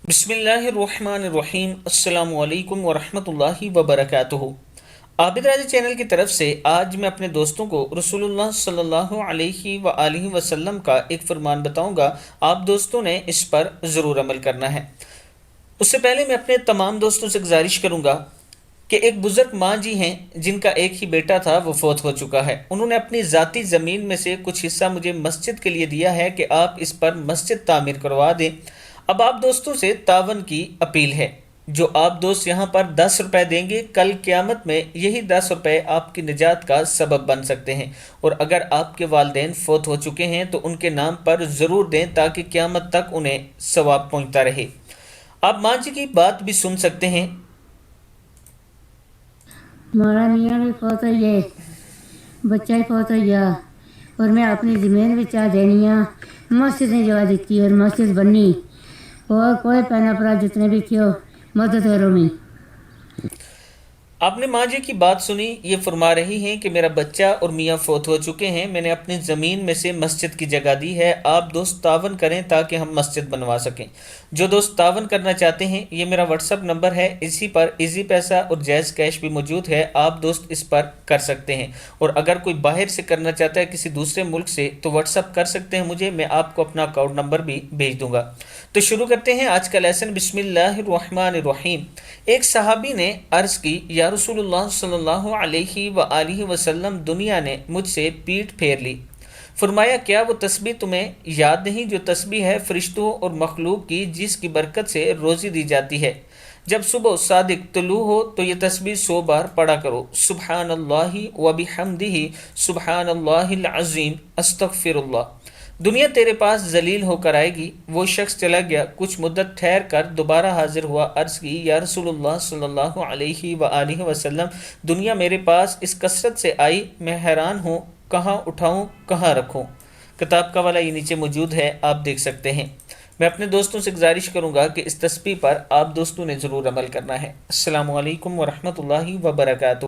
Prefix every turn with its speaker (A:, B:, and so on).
A: बिस्मिल्लाहिर्रहमानिर्रहीम। अस्सलाम वालेकुम वरहमतुल्लाहि वबरकातुहू। आबिद राजा चैनल की तरफ से आज मैं अपने दोस्तों को रसूलुल्लाह सल्लल्लाहु अलैहि वसल्लम का एक फरमान बताऊंगा। आप दोस्तों ने इस पर ज़रूर अमल करना है। उससे पहले मैं अपने तमाम दोस्तों से गुजारिश करूंगा कि एक बुज़ुर्ग माँ जी हैं जिनका एक ही बेटा था, वो फौत हो चुका है। उन्होंने अपनी ज़ाती ज़मीन में से कुछ हिस्सा मुझे मस्जिद के लिए दिया है कि आप इस पर मस्जिद तामीर करवा दें। अब आप दोस्तों से तावन की अपील है। जो आप दोस्त यहाँ पर 10 रुपए देंगे, कल क़यामत में यही 10 रुपए आपकी निजात का सबब बन सकते हैं। और अगर आपके वालिदैन फौत हो चुके हैं तो उनके नाम पर ज़रूर दें ताकि क़यामत तक उन्हें सवाब पहुँचता रहे। आप माँ जी की बात भी सुन सकते हैं।
B: हमारा मियाँ भी फौत हो गए, बच्चा ही फौत हो गया और मैं अपनी ज़मीन भी चाह देनी आ मस्जिद ने जगह दी और मस्जिद बनी और कोई पैना परा जितने भी थे मदद करो मैं।
A: आपने माँ जी की बात सुनी। ये फरमा रही हैं कि मेरा बच्चा और मियाँ फौत हो चुके हैं, मैंने अपनी ज़मीन में से मस्जिद की जगह दी है। आप दोस्त तावन करें ताकि हम मस्जिद बनवा सकें। जो दोस्त तावन करना चाहते हैं, ये मेरा व्हाट्सअप नंबर है, इसी पर इजी पैसा और जैज़ कैश भी मौजूद है। आप दोस्त इस पर कर सकते हैं। और अगर कोई बाहर से करना चाहता है, किसी दूसरे मुल्क से, तो व्हाट्सअप कर सकते हैं मुझे, मैं आपको अपना अकाउंट नंबर भी भेज दूंगा। तो शुरू करते हैं आज का लेसन। बिस्मिल्लाहिर्रहमानिर्रहीम। एक सहाबी ने अर्ज़ की, या रसूलुल्लाह सल्लल्लाहु अलैहि वसल्लम, दुनिया ने मुझसे पीठ फेर ली। फरमाया, क्या वो तस्बीह तुम्हें याद नहीं जो तस्बीह है फरिश्तों और मखलूक की, जिसकी बरकत से रोज़ी दी जाती है। जब सुबह सादिक तुलू हो तो ये तस्बीह 100 बार पढ़ा करो। सुब्हानल्लाहि व बिहम्दिही सुब्हानल्लाहिल अज़ीम अस्तगफिरुल्लाह। दुनिया तेरे पास जलील होकर आएगी। वो शख्स चला गया, कुछ मुद्दत ठहर कर दोबारा हाजिर हुआ। अर्ज़ की, या रसूलुल्लाह सल्लल्लाहु अलैहि वसल्लम, दुनिया मेरे पास इस कसरत से आई, मैं हैरान हूँ, कहाँ उठाऊँ कहाँ रखूँ। किताब का वाला ये नीचे मौजूद है, आप देख सकते हैं। मैं अपने दोस्तों से गुजारिश करूँगा कि इस तस्बीह पर आप दोस्तों ने ज़रूर अमल करना है। अस्सलामु अलैकुम वरहमतुल्लाहि वबरकातुहू।